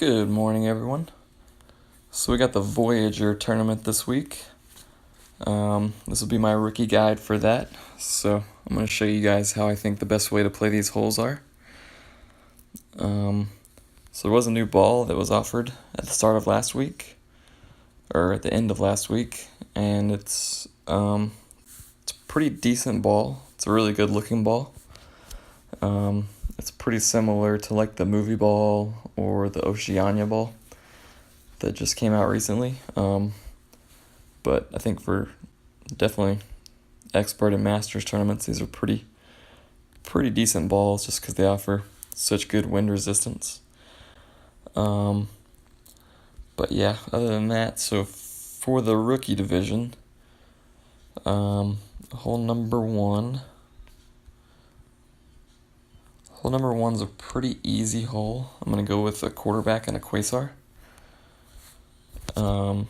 Good morning, everyone. So we got the Voyager tournament this week. This will be my rookie guide for that. So I'm going to show you guys how I think the best way to play these holes are. So there was a new ball that was offered at the start of last week, or at the end of last week, and it's a pretty decent ball. It's a really good looking ball. It's pretty similar to like the movie ball or the Oceania ball that just came out recently. But I think for definitely expert and masters tournaments, these are pretty decent balls just because they offer such good wind resistance. But yeah, other than that, so for the rookie division, hole number one's a pretty easy hole. I'm going to go with a quarterback and a quasar. Hole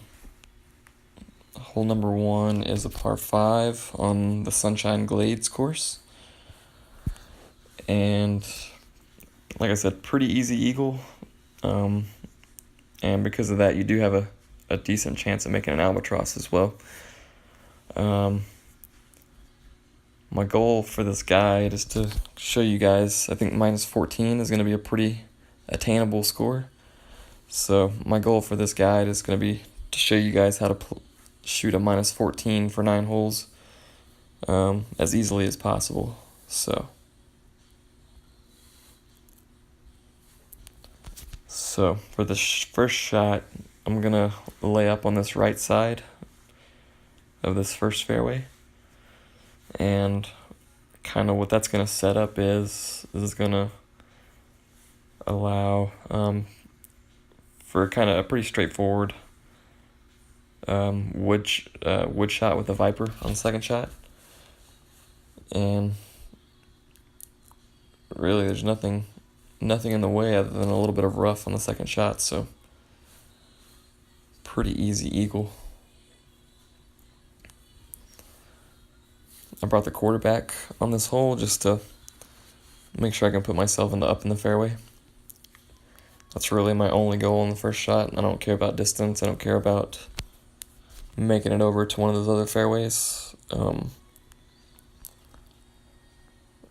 number one is a par 5 on the Sunshine Glades course. And like I said, pretty easy eagle. And because of that, you do have a decent chance of making an albatross as well. My goal for this guide is to show you guys, I think minus 14 is going to be a pretty attainable score. So my goal for this guide is going to be to show you guys how to shoot a minus 14 for 9 holes as easily as possible. So for the first shot, I'm going to lay up on this right side of this first fairway. And kind of what that's going to set up is going to allow for kind of a pretty straightforward wood shot with a Viper on the second shot. And really there's nothing in the way other than a little bit of rough on the second shot, so pretty easy eagle. I brought the quarterback on this hole just to make sure I can put myself up in the fairway. That's really my only goal in the first shot. I don't care about distance. I don't care about making it over to one of those other fairways. I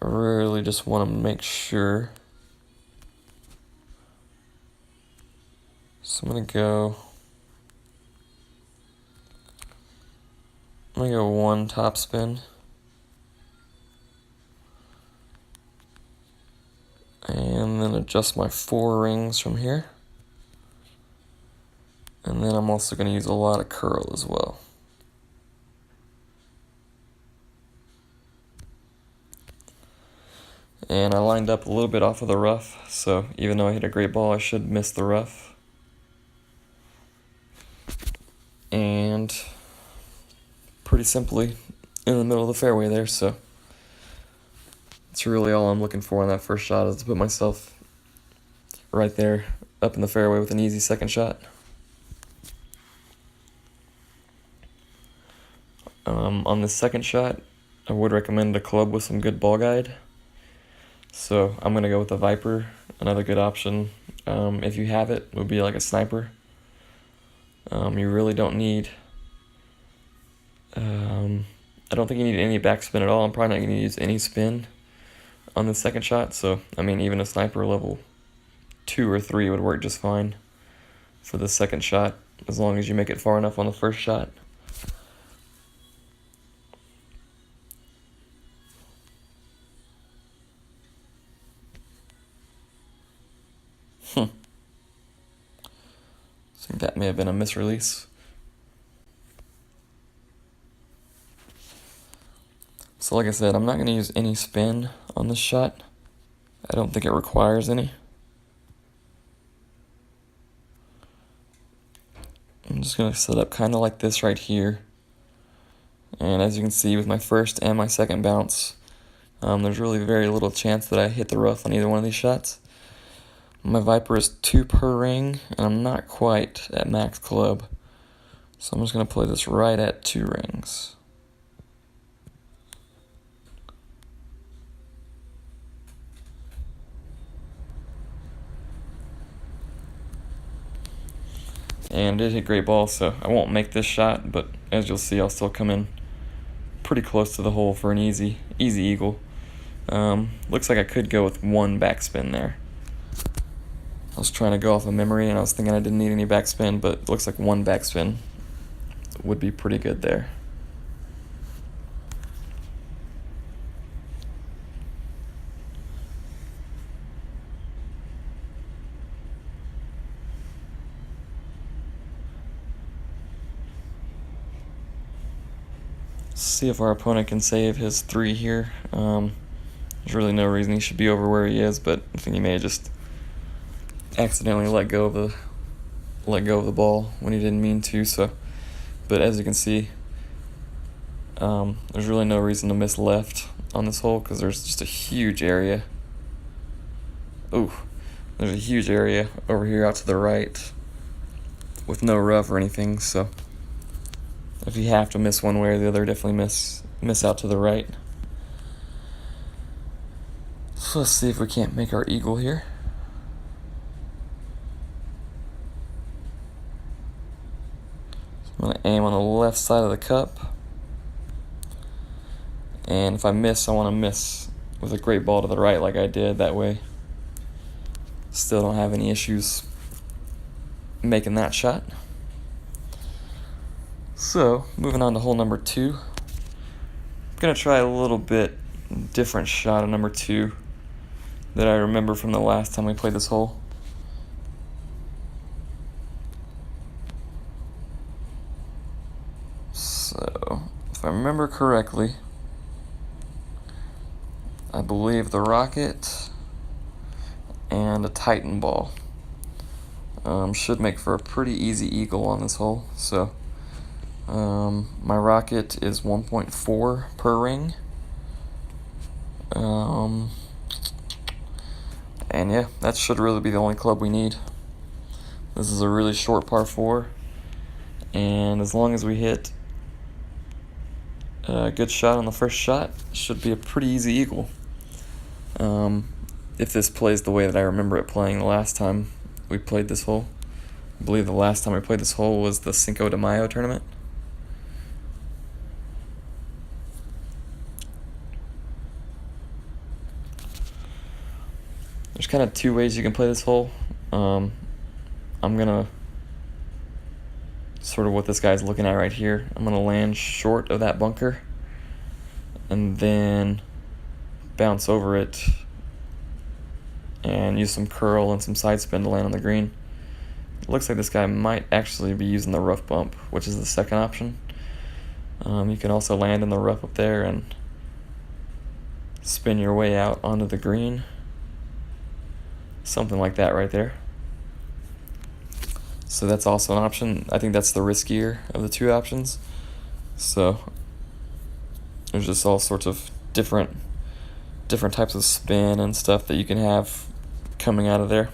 really just want to make sure. So I'm gonna go one top spin. And then adjust my 4 rings from here. And then I'm also going to use a lot of curl as well. And I lined up a little bit off of the rough, so even though I hit a great ball, I should miss the rough. And pretty simply in the middle of the fairway there, so that's really all I'm looking for on that first shot, is to put myself right there up in the fairway with an easy second shot. On the second shot, I would recommend a club with some good ball guide. So I'm going to go with the Viper, another good option. If you have it, would be like a sniper. You really don't need, I don't think you need any backspin at all. I'm probably not going to use any spin on the second shot, so I mean even a sniper level 2 or 3 would work just fine for the second shot, as long as you make it far enough on the first shot. I think that may have been a misrelease. So like I said, I'm not going to use any spin on this shot. I don't think it requires any. I'm just going to set up kind of like this right here. And as you can see with my first and my second bounce, there's really very little chance that I hit the rough on either one of these shots. My Viper is 2 per ring, and I'm not quite at max club. So I'm just going to play this right at 2 rings. and it hit great ball, so I won't make this shot, but as you'll see, I'll still come in pretty close to the hole for an easy eagle. Looks like I could go with one backspin there. I was trying to go off of memory, and I was thinking I didn't need any backspin, but it looks like one backspin would be pretty good there. See if our opponent can save his 3 here. There's really no reason he should be over where he is, but I think he may have just accidentally let go of the ball when he didn't mean to. So, but as you can see, there's really no reason to miss left on this hole because there's just a huge area. Ooh, there's a huge area over here out to the right with no rough or anything. So if you have to miss one way or the other, definitely miss out to the right. So let's see if we can't make our eagle here. So I'm going to aim on the left side of the cup. And if I miss, I want to miss with a great ball to the right like I did. That way, still don't have any issues making that shot. So, moving on to hole number 2. I'm going to try a little bit different shot of number 2 that I remember from the last time we played this hole. So, if I remember correctly, I believe the rocket and a Titan ball should make for a pretty easy eagle on this hole. So, my rocket is 1.4 per ring. And yeah, that should really be the only club we need. This is a really short par 4, and as long as we hit a good shot on the first shot, it should be a pretty easy eagle. If this plays the way that I remember it playing the last time we played this hole. I believe the last time we played this hole was the Cinco de Mayo tournament. There's kind of 2 ways you can play this hole. I'm gonna sort of what this guy's looking at right here. I'm gonna land short of that bunker and then bounce over it and use some curl and some side spin to land on the green. It looks like this guy might actually be using the rough bump, which is the second option. You can also land in the rough up there and spin your way out onto the green. Something like that right there. So that's also an option. I think that's the riskier of the 2 options. So there's just all sorts of different types of spin and stuff that you can have coming out of there.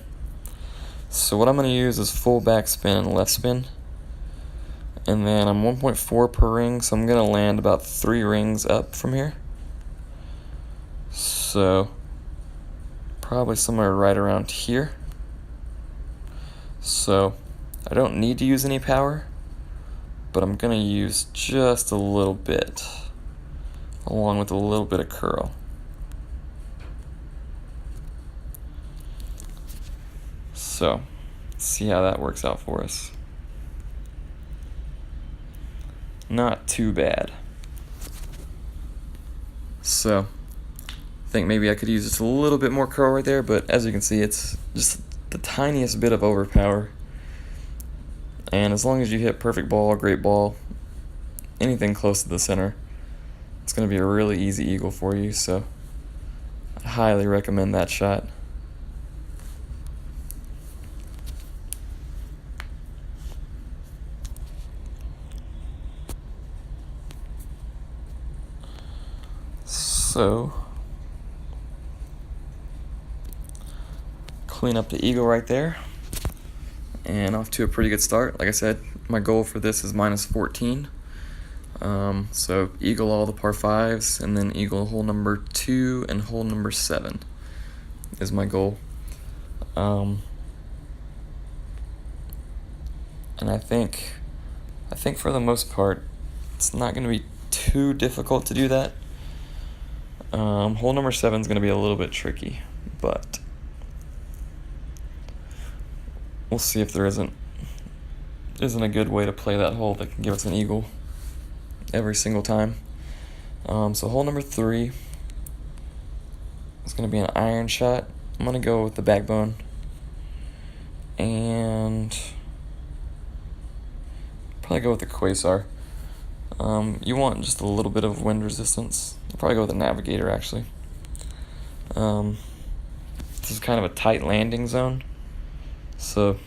So what I'm going to use is full back spin and left spin. And then I'm 1.4 per ring, so I'm going to land about 3 rings up from here. So probably somewhere right around here. So I don't need to use any power, but I'm going to use just a little bit, along with a little bit of curl. So let's see how that works out for us. Not too bad. So I think maybe I could use just a little bit more curl right there, but as you can see, it's just the tiniest bit of overpower. And as long as you hit perfect ball, great ball, anything close to the center, it's going to be a really easy eagle for you. So I highly recommend that shot. So clean up the eagle right there, and off to a pretty good start. Like I said, my goal for this is -14. So eagle all the par 5s, and then eagle hole number 2 and hole number 7 is my goal. And I think for the most part, it's not going to be too difficult to do that. Hole number 7 is going to be a little bit tricky, but we'll see if there isn't a good way to play that hole that can give us an eagle every single time. So hole number 3 is going to be an iron shot. I'm going to go with the backbone, and probably go with the quasar. You want just a little bit of wind resistance. I'll probably go with a navigator, actually. This is kind of a tight landing zone, so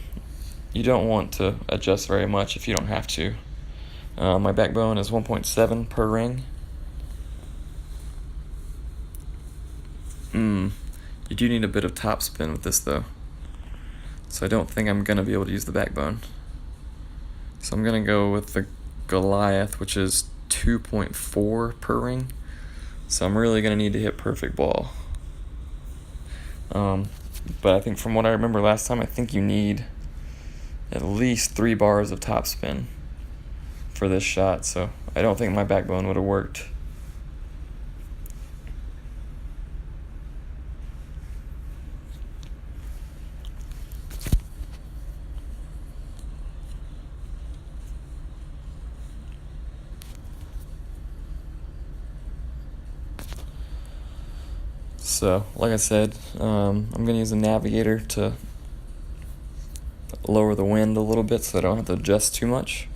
you don't want to adjust very much if you don't have to. My backbone is 1.7 per ring. You do need a bit of topspin with this, though, so I don't think I'm going to be able to use the backbone. So I'm going to go with the Goliath, which is 2.4 per ring. So I'm really going to need to hit perfect ball. But I think from what I remember last time, I think you need at least 3 bars of topspin for this shot, so I don't think my backbone would have worked. So, like I said, I'm going to use a navigator to lower the wind a little bit so I don't have to adjust too much.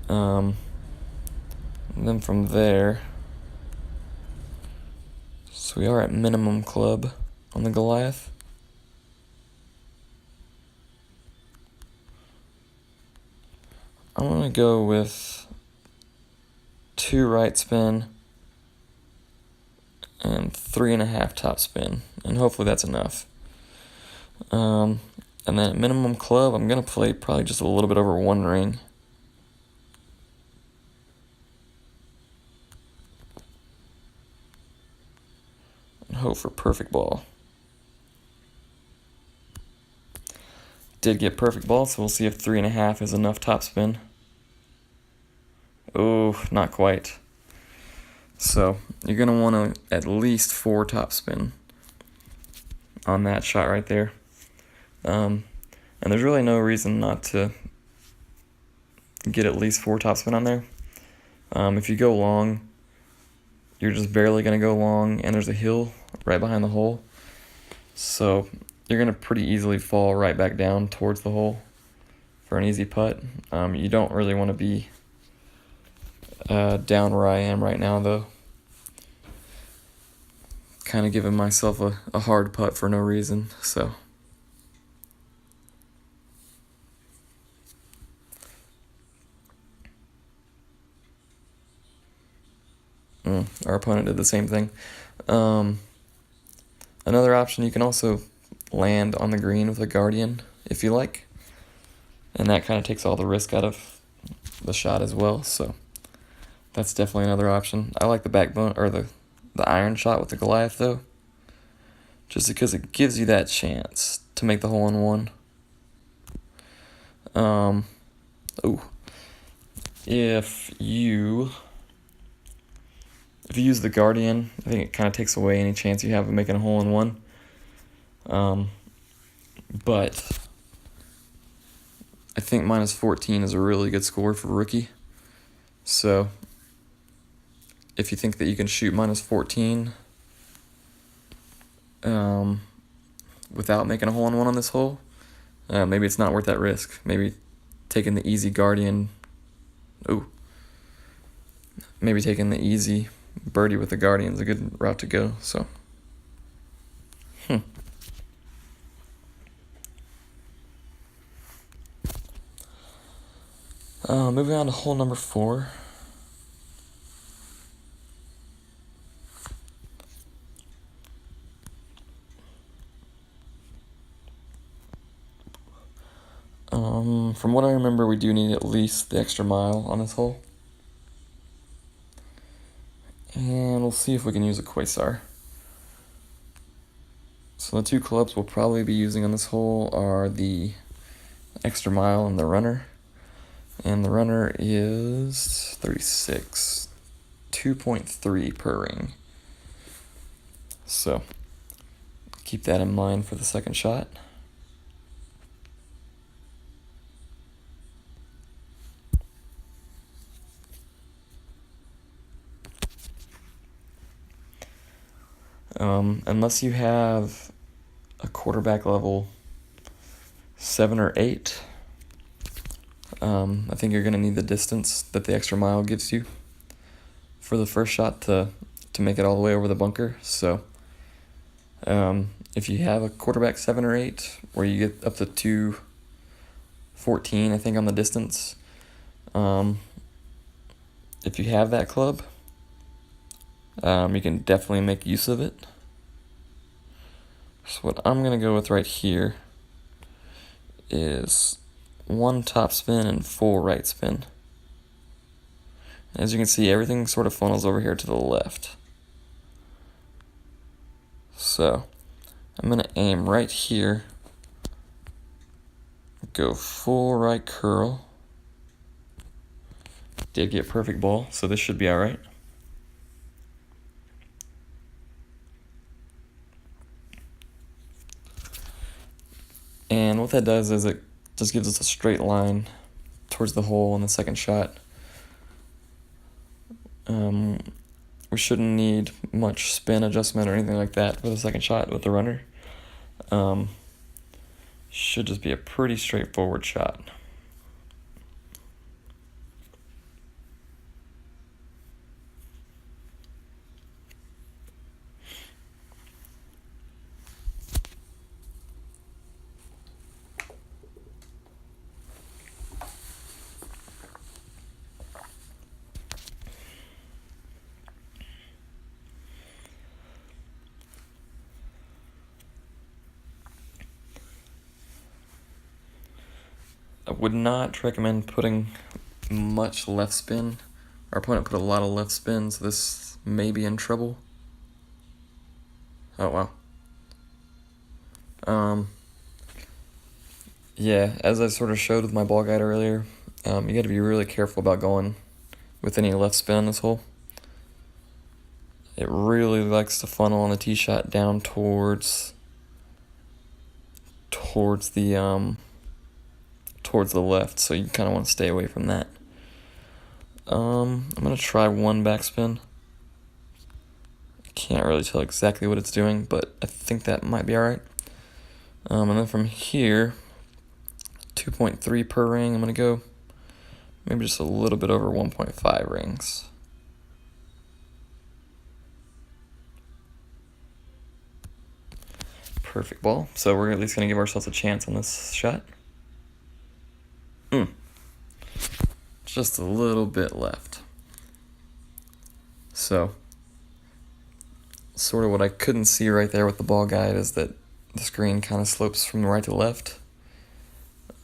And then from there, so we are at minimum club on the Goliath. I'm going to go with 2 right spin and 3.5 top spin, and hopefully that's enough. And then at minimum club, I'm going to play probably just a little bit over 1 ring. And hope for perfect ball. Did get perfect ball, so we'll see if 3.5 is enough top spin. Oh, not quite. So you're going to want to at least 4 top spin on that shot right there. And there's really no reason not to get at least 4 top spin on there. If you go long, you're just barely going to go long, and there's a hill right behind the hole. So you're going to pretty easily fall right back down towards the hole for an easy putt. You don't really want to be down where I am right now, though. Kind of giving myself a hard putt for no reason, so. Our opponent did the same thing. Another option, you can also land on the green with a guardian if you like, and that kind of takes all the risk out of the shot as well, so that's definitely another option. I like the backbone, or the iron shot with the Goliath, though, just because it gives you that chance to make the hole-in-one. If you use the guardian, I think it kind of takes away any chance you have of making a hole-in-one. But I think -14 is a really good score for rookie. So if you think that you can shoot -14 without making a hole-in-one on this hole, maybe it's not worth that risk. Maybe taking the easy guardian. Maybe taking the easy birdie with the guardian is a good route to go. So, moving on to hole number 4. From what I remember, we do need at least the extra mile on this hole. And we'll see if we can use a quasar. So the 2 clubs we'll probably be using on this hole are the extra mile and the runner. And the runner is 36, 2.3 per ring. So keep that in mind for the second shot. Unless you have a quarterback level 7 or 8, I think you're going to need the distance that the extra mile gives you for the first shot to make it all the way over the bunker. So if you have a quarterback 7 or 8, where you get up to 214, I think, on the distance, if you have that club, you can definitely make use of it. So what I'm going to go with right here is 1 top spin and full right spin. As you can see, everything sort of funnels over here to the left. So I'm going to aim right here, go full right curl. Did get perfect ball, so this should be alright. And what that does is it just gives us a straight line towards the hole in the second shot. We shouldn't need much spin adjustment or anything like that for the second shot with the runner. Should just be a pretty straightforward shot. I would not recommend putting much left spin. Our opponent put a lot of left spin, so this may be in trouble. Oh wow. Yeah, as I sort of showed with my ball guide earlier, you got to be really careful about going with any left spin on this hole. It really likes to funnel on the tee shot down towards the left, so you kind of want to stay away from that. I'm going to try 1 backspin. I can't really tell exactly what it's doing, but I think that might be alright. And then from here, 2.3 per ring, I'm going to go maybe just a little bit over 1.5 rings. Perfect ball. So we're at least going to give ourselves a chance on this shot. Just a little bit left. So, sort of what I couldn't see right there with the ball guide is that the screen kind of slopes from right to left.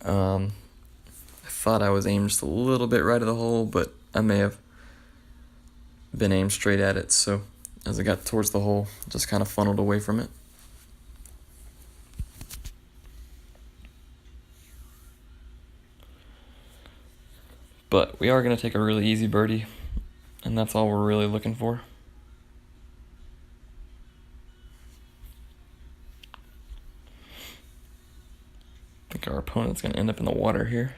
I thought I was aimed just a little bit right of the hole, but I may have been aimed straight at it, so as I got towards the hole, just kind of funneled away from it. But we are going to take a really easy birdie, and that's all we're really looking for. I think our opponent's going to end up in the water here.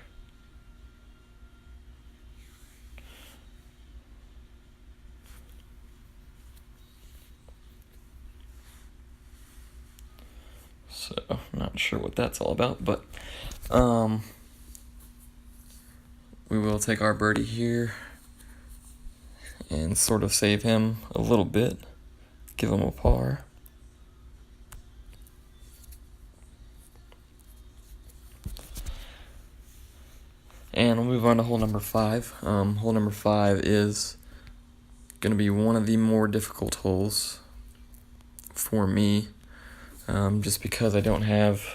So, not sure what that's all about, but we will take our birdie here and sort of save him a little bit, give him a par. And we'll move on to hole number 5. Hole number 5 is going to be one of the more difficult holes for me, just because I don't have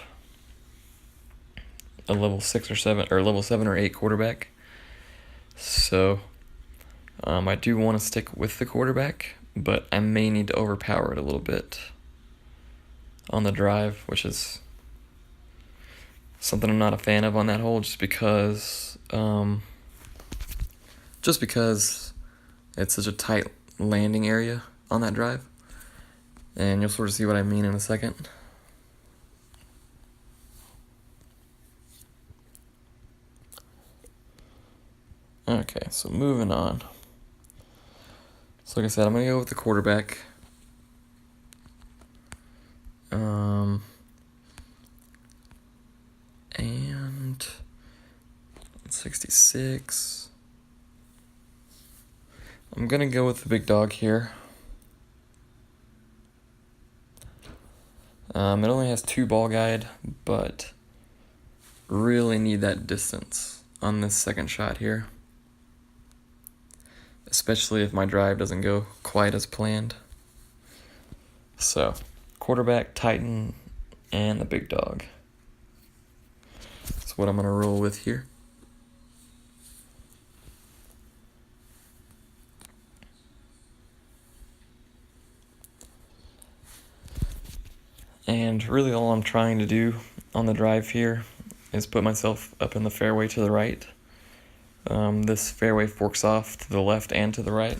a level 6 or 7 or level 7 or 8 quarterback. So I do want to stick with the quarterback, but I may need to overpower it a little bit on the drive, which is something I'm not a fan of on that hole, just because it's such a tight landing area on that drive, and you'll sort of see what I mean in a second. Okay, so moving on. So like I said, I'm going to go with the quarterback. And 66. I'm going to go with the big dog here. It only has 2 ball guide, but really need that distance on this second shot here, especially if my drive doesn't go quite as planned. So, quarterback, Titan, and the big dog. That's what I'm going to roll with here. And really all I'm trying to do on the drive here is put myself up in the fairway to the right. This fairway forks off to the left and to the right.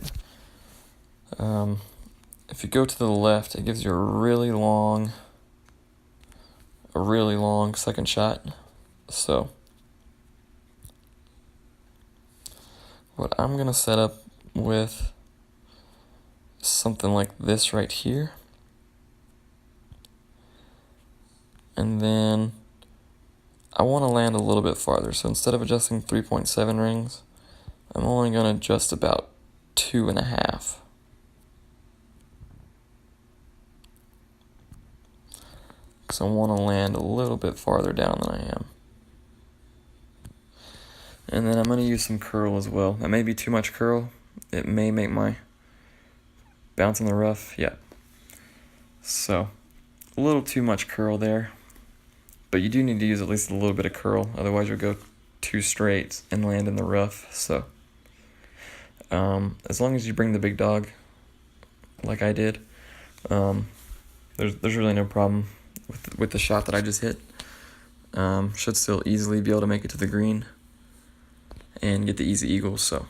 If you go to the left, it gives you a really long second shot. So what I'm going to set up with is something like this right here. And then I want to land a little bit farther. So instead of adjusting 3.7 rings, I'm only going to adjust about 2.5. So I want to land a little bit farther down than I am. And then I'm going to use some curl as well. That may be too much curl. It may make my bounce in the rough. Yeah. So a little too much curl there. But you do need to use at least a little bit of curl. Otherwise you'll go too straight and land in the rough. So as long as you bring the big dog like I did, there's really no problem with the shot that I just hit. Should still easily be able to make it to the green and get the easy eagle. So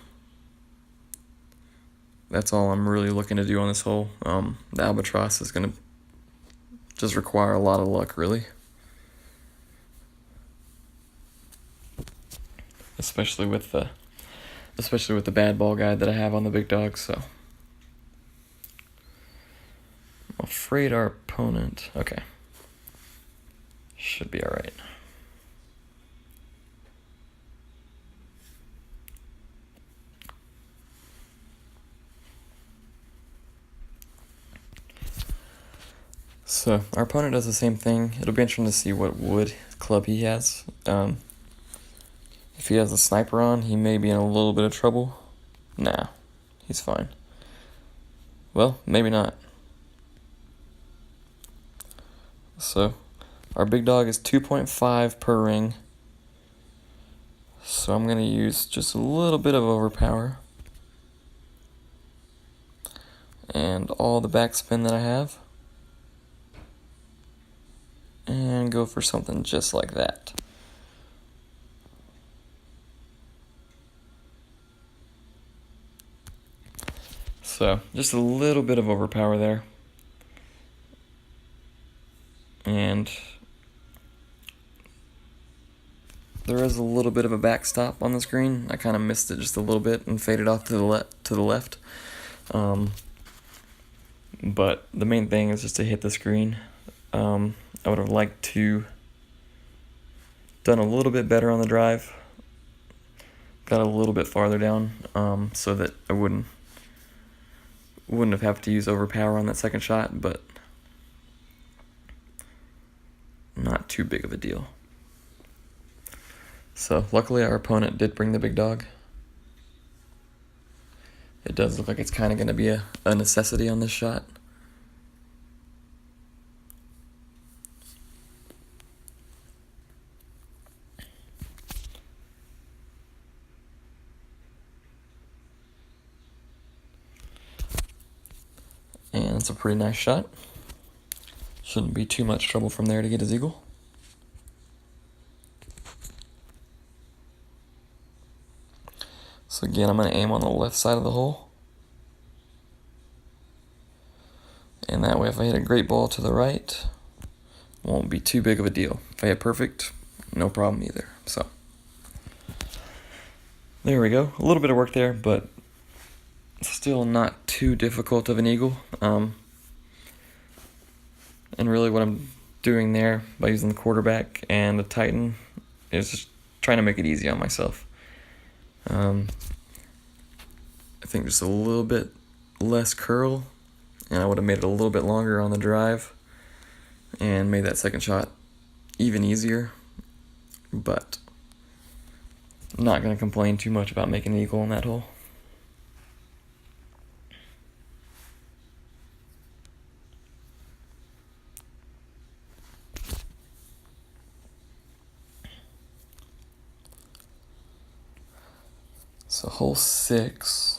that's all I'm really looking to do on this hole. The albatross is going to just require a lot of luck, really, especially with the bad ball guide that I have on the big dog. So I'm afraid our opponent, okay, should be all right. So our opponent does the same thing. It'll be interesting to see what wood club he has. If he has a sniper on, he may be in a little bit of trouble. Nah, he's fine. Well, maybe not. So our big dog is 2.5 per ring. So I'm going to use just a little bit of overpower. And all the backspin that I have. And go for something just like that. So just a little bit of overpower there. And there is a little bit of a backstop on the screen. I kind of missed it just a little bit and faded off to the left. But the main thing is just to hit the screen. I would have liked to done a little bit better on the drive. Got a little bit farther down, so that I wouldn't have had to use overpower on that second shot, but not too big of a deal. So luckily our opponent did bring the big dog. It does look like it's kind of going to be a necessity on this shot. And it's a pretty nice shot. Shouldn't be too much trouble from there to get his eagle. So again, I'm going to aim on the left side of the hole. And that way, if I hit a great ball to the right, it won't be too big of a deal. If I hit perfect, no problem either. So there we go. A little bit of work there, but still not too difficult of an eagle. And really what I'm doing there by using the quarterback and the Titan is just trying to make it easy on myself. I think just a little bit less curl, and I would have made it a little bit longer on the drive and made that second shot even easier. But I'm not going to complain too much about making an eagle on that hole. So hole 6.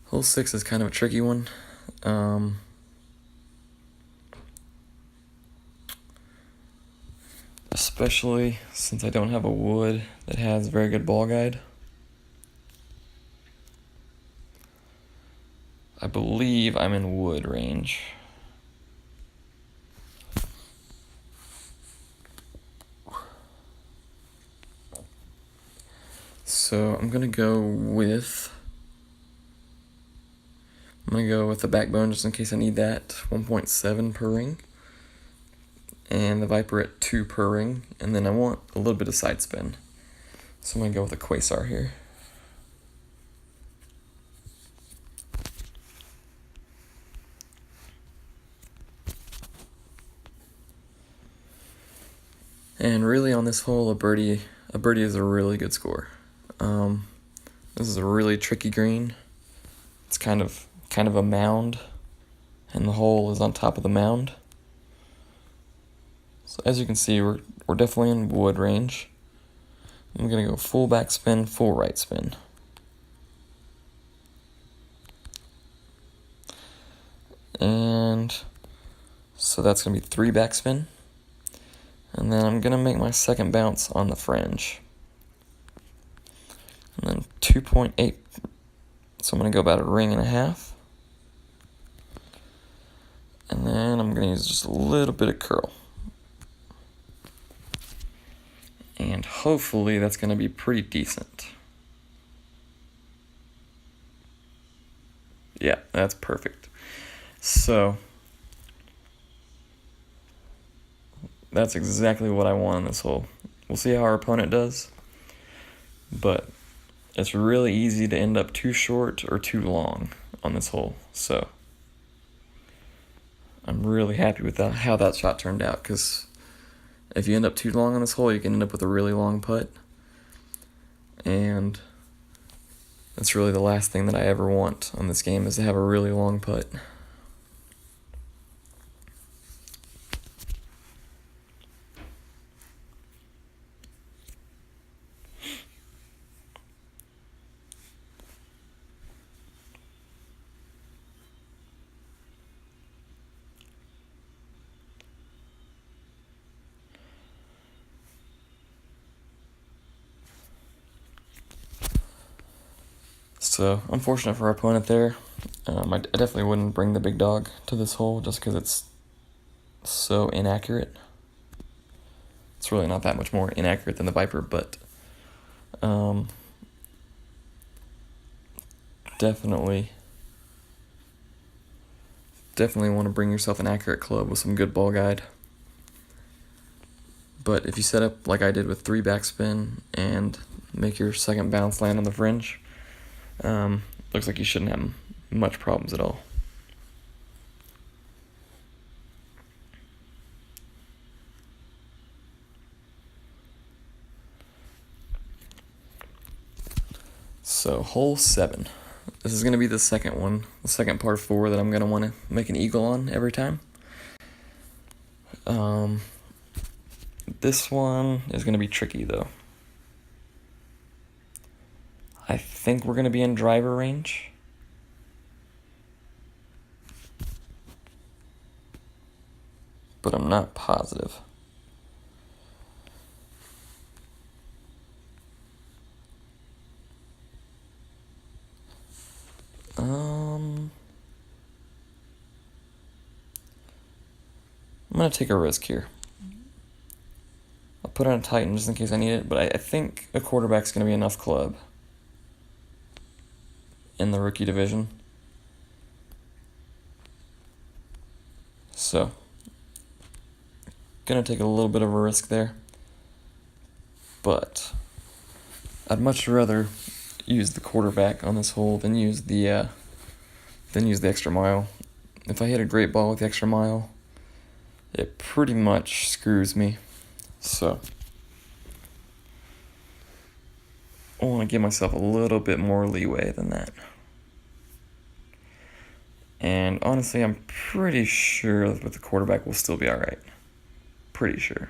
Hole 6 is kind of a tricky one. Especially since I don't have a wood that has very good ball guide. I believe I'm in wood range. So I'm gonna go with the backbone just in case I need that. 1.7 per ring. And the Viper at 2 per ring. And then I want a little bit of side spin. So I'm gonna go with a Quasar here. And really on this hole, a birdie is a really good score. This is a really tricky green. It's kind of a mound, and the hole is on top of the mound. So as you can see, we're definitely in wood range. I'm gonna go full backspin, full right spin. And so that's gonna be 3 backspin. And then I'm gonna make my second bounce on the fringe. And then 2.8. So I'm gonna go about a ring and a half. And then I'm gonna use just a little bit of curl. And hopefully that's gonna be pretty decent. Yeah, that's perfect. So that's exactly what I want on this hole. We'll see how our opponent does, but it's really easy to end up too short or too long on this hole. So I'm really happy with how that shot turned out, because if you end up too long on this hole, you can end up with a really long putt. And that's really the last thing that I ever want on this game, is to have a really long putt. So, unfortunate for our opponent there. I definitely wouldn't bring the big dog to this hole just because it's so inaccurate. It's really not that much more inaccurate than the Viper, but definitely want to bring yourself an accurate club with some good ball guide. But if you set up like I did with 3 backspin and make your second bounce land on the fringe, looks like you shouldn't have much problems at all. So hole 7. This is going to be the second one, the second par 4 that I'm going to want to make an eagle on every time. This one is going to be tricky though. I think we're going to be in driver range. But I'm not positive. I'm going to take a risk here. I'll put on a Titan just in case I need it, but I think a quarterback's going to be enough club in the rookie division. So, going to take a little bit of a risk there. But I'd much rather use the quarterback on this hole than use the extra mile. If I hit a great ball with the extra mile, it pretty much screws me. So I want to give myself a little bit more leeway than that. And honestly, I'm pretty sure with the quarterback we'll still be alright. Pretty sure.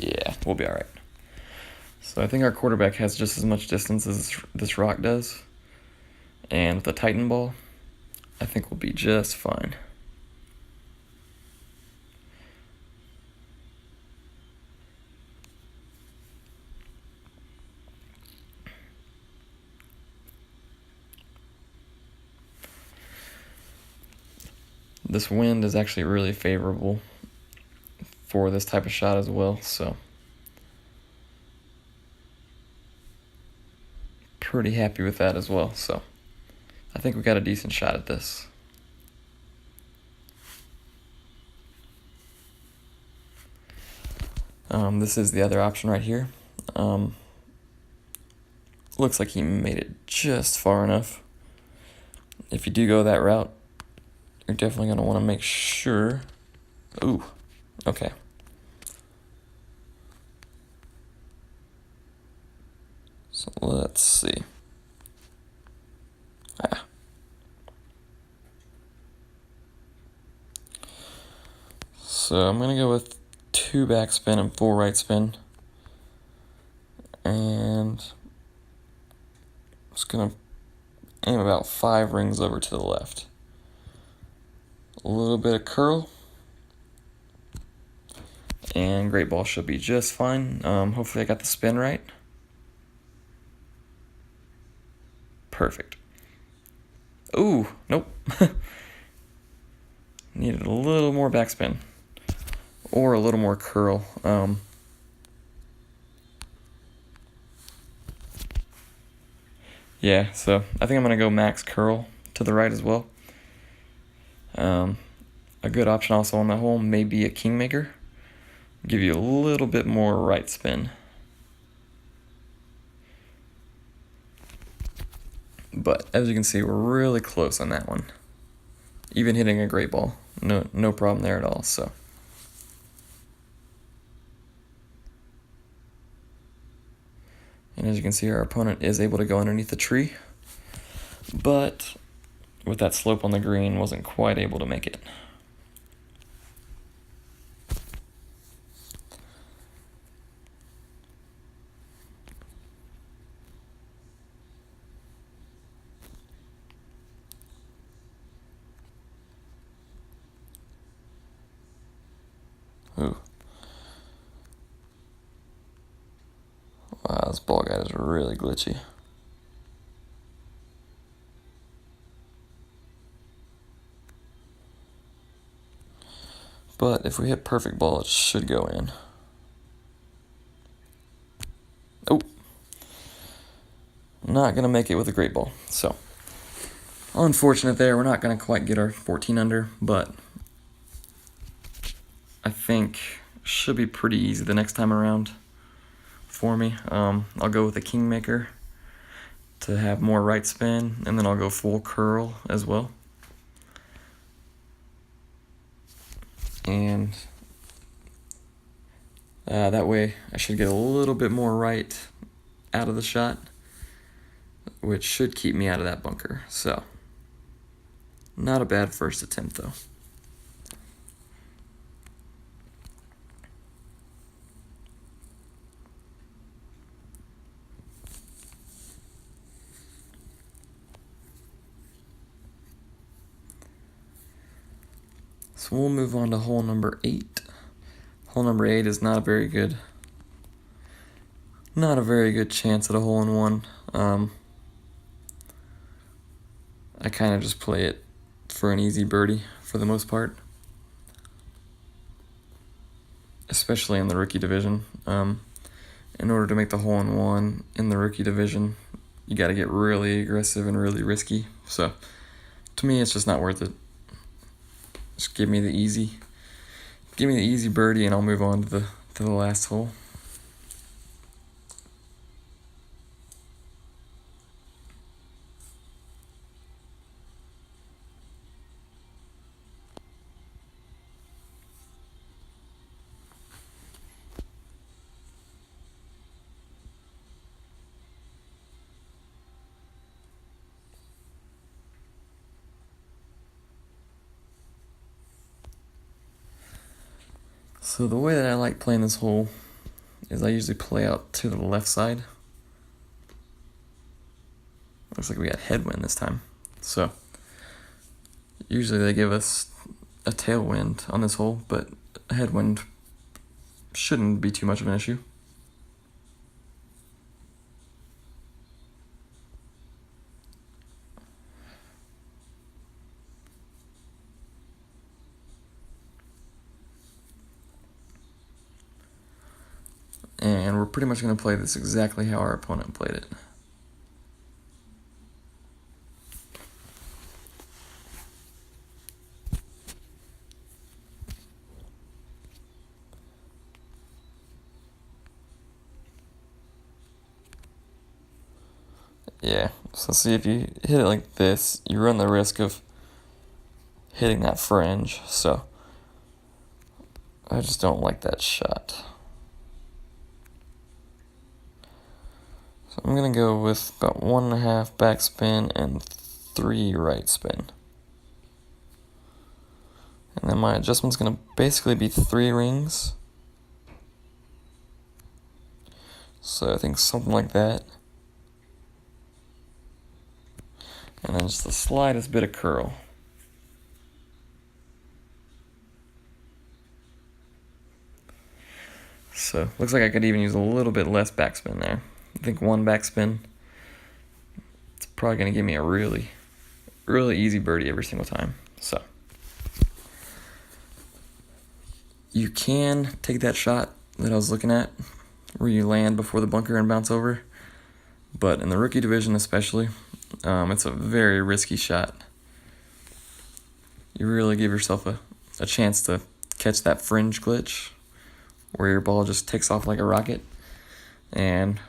Yeah, we'll be alright. So I think our quarterback has just as much distance as this rock does. And with the Titan ball, I think we'll be just fine. This wind is actually really favorable for this type of shot as well, so pretty happy with that as well. So I think we got a decent shot at this. This is the other option right here. Looks like he made it just far enough. If you do go that route, you're definitely going to want to make sure. Ooh, okay. So let's see. So I'm going to go with 2 backspin and 4 right spin. And I'm just going to aim about 5 rings over to the left. A little bit of curl. And great ball should be just fine. Hopefully I got the spin right. Perfect. Ooh, nope. Needed a little more backspin. Or a little more curl. Yeah, so I think I'm going to go max curl to the right as well. A good option also on that hole may be a kingmaker. Give you a little bit more right spin. But as you can see, we're really close on that one. Even hitting a great ball. No problem there at all, so. And as you can see, our opponent is able to go underneath the tree. But with that slope on the green, wasn't quite able to make it. Ooh. Wow, this ball guide is really glitchy. But if we hit perfect ball, it should go in. Oh. Not going to make it with a great ball. So, unfortunate there. We're not going to quite get our 14 under, but I think should be pretty easy the next time around for me. I'll go with a kingmaker to have more right spin, and then I'll go full curl as well. And that way I should get a little bit more right out of the shot, which should keep me out of that bunker. So, not a bad first attempt though. So we'll move on to hole number 8. Hole number 8 is not a very good chance at a hole-in-one. I kind of just play it for an easy birdie for the most part, especially in the rookie division. In order to make the hole-in-one in the rookie division, you got to get really aggressive and really risky. So to me, it's just not worth it. Just give me the easy birdie, and I'll move on to the last hole. So the way that I like playing this hole is I usually play out to the left side. Looks like we got headwind this time. So usually they give us a tailwind on this hole, but a headwind shouldn't be too much of an issue. And we're pretty much going to play this exactly how our opponent played it. Yeah, so see, if you hit it like this, you run the risk of hitting that fringe, so I just don't like that shot. So I'm going to go with about 1.5 backspin and 3 right spin. And then my adjustment's going to basically be 3 rings. So I think something like that. And then just the slightest bit of curl. So looks like I could even use a little bit less backspin there. I think 1 backspin, it's probably going to give me a really, really easy birdie every single time. So you can take that shot that I was looking at, where you land before the bunker and bounce over. But in the rookie division especially, it's a very risky shot. You really give yourself a chance to catch that fringe glitch, where your ball just takes off like a rocket, and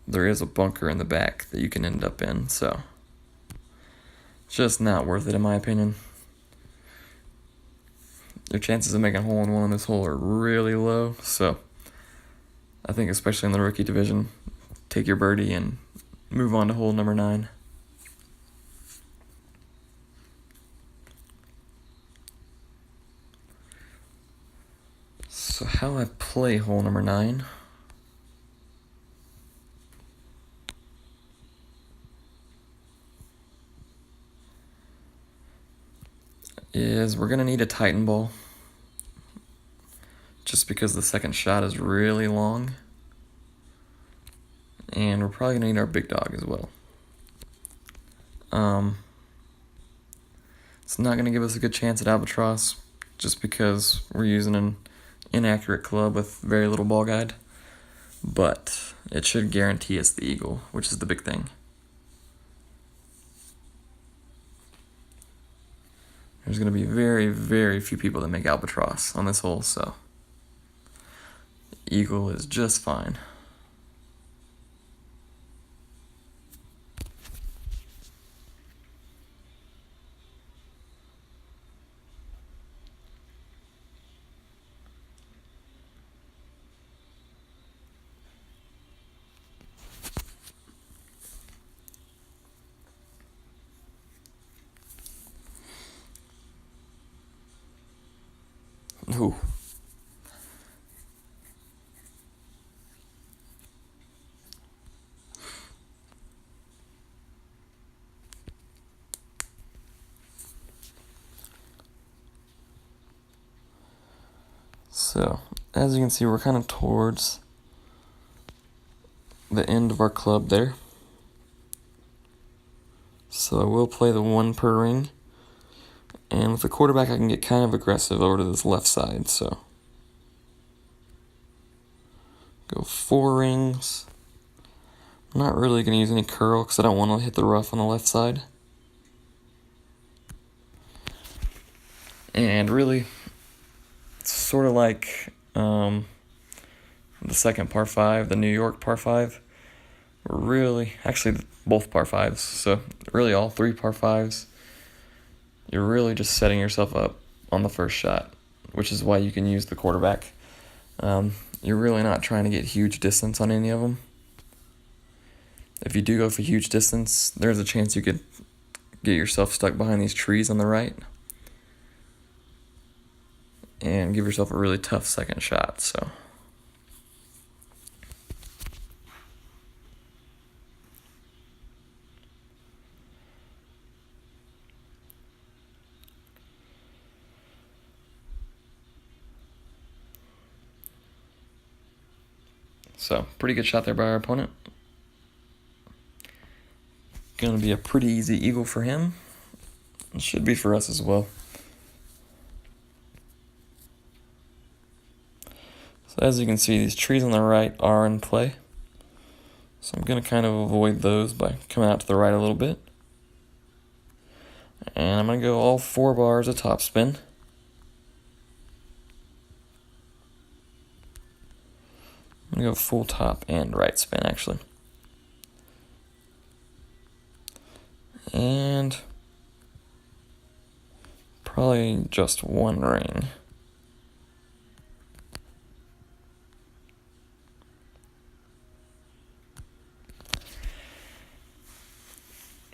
there is a bunker in the back that you can end up in, so just not worth it in my opinion. Your chances of making a hole-in-one on this hole are really low, so I think especially in the rookie division, take your birdie and move on to hole number 9. So how I play hole number 9 is we're going to need a Titan ball, just because the second shot is really long, and we're probably going to need our big dog as well. It's not going to give us a good chance at albatross, just because we're using an inaccurate club with very little ball guide, but it should guarantee us the eagle, which is the big thing. There's going to be very, very few people that make albatross on this hole, so eagle is just fine. Ooh. So, as you can see, we're kind of towards the end of our club there. So I will play the 1 per ring. And with the quarterback, I can get kind of aggressive over to this left side, so. Go 4 rings. I'm not really going to use any curl because I don't want to hit the rough on the left side. And really, it's sort of like the second par 5, the New York par 5. Really, actually both par 5s, so really all 3 par 5s. You're really just setting yourself up on the first shot, which is why you can use the quarterback. You're really not trying to get huge distance on any of them. If you do go for huge distance, there's a chance you could get yourself stuck behind these trees on the right and give yourself a really tough second shot, so. So, pretty good shot there by our opponent. Gonna be a pretty easy eagle for him. It should be for us as well. So as you can see, these trees on the right are in play. So I'm gonna kind of avoid those by coming out to the right a little bit. And I'm gonna go all 4 bars of topspin. I'm gonna go full top and right spin actually. And probably just 1 ring.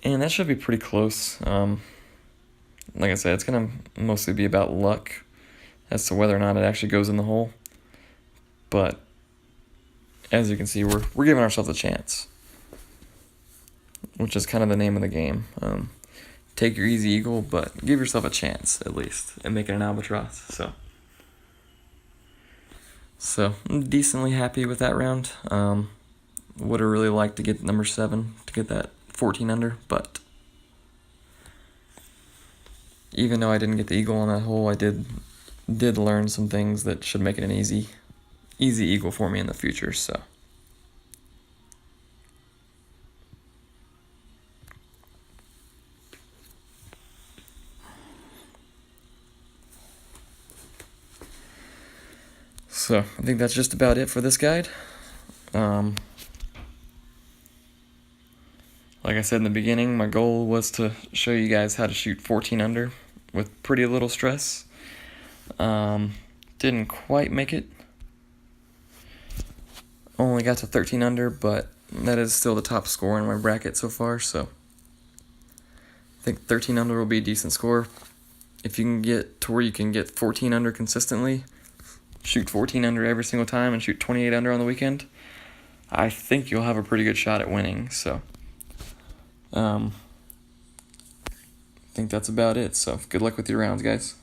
And that should be pretty close. Like I said, it's going to mostly be about luck as to whether or not it actually goes in the hole. But as you can see, we're giving ourselves a chance, which is kind of the name of the game. Take your easy eagle, but give yourself a chance at least at making an albatross. So I'm decently happy with that round. Would have really liked to get number 7 to get that 14 under, but even though I didn't get the eagle on that hole, I did learn some things that should make it an easy eagle for me in the future. So I think that's just about it for this guide. Like I said in the beginning, my goal was to show you guys how to shoot 14 under with pretty little stress. Didn't quite make it. Only got to 13 under, but that is still the top score in my bracket so far, so I think 13 under will be a decent score. If you can get to where you can get 14 under consistently, shoot 14 under every single time and shoot 28 under on the weekend, I think you'll have a pretty good shot at winning, so I think that's about it. So good luck with your rounds, guys.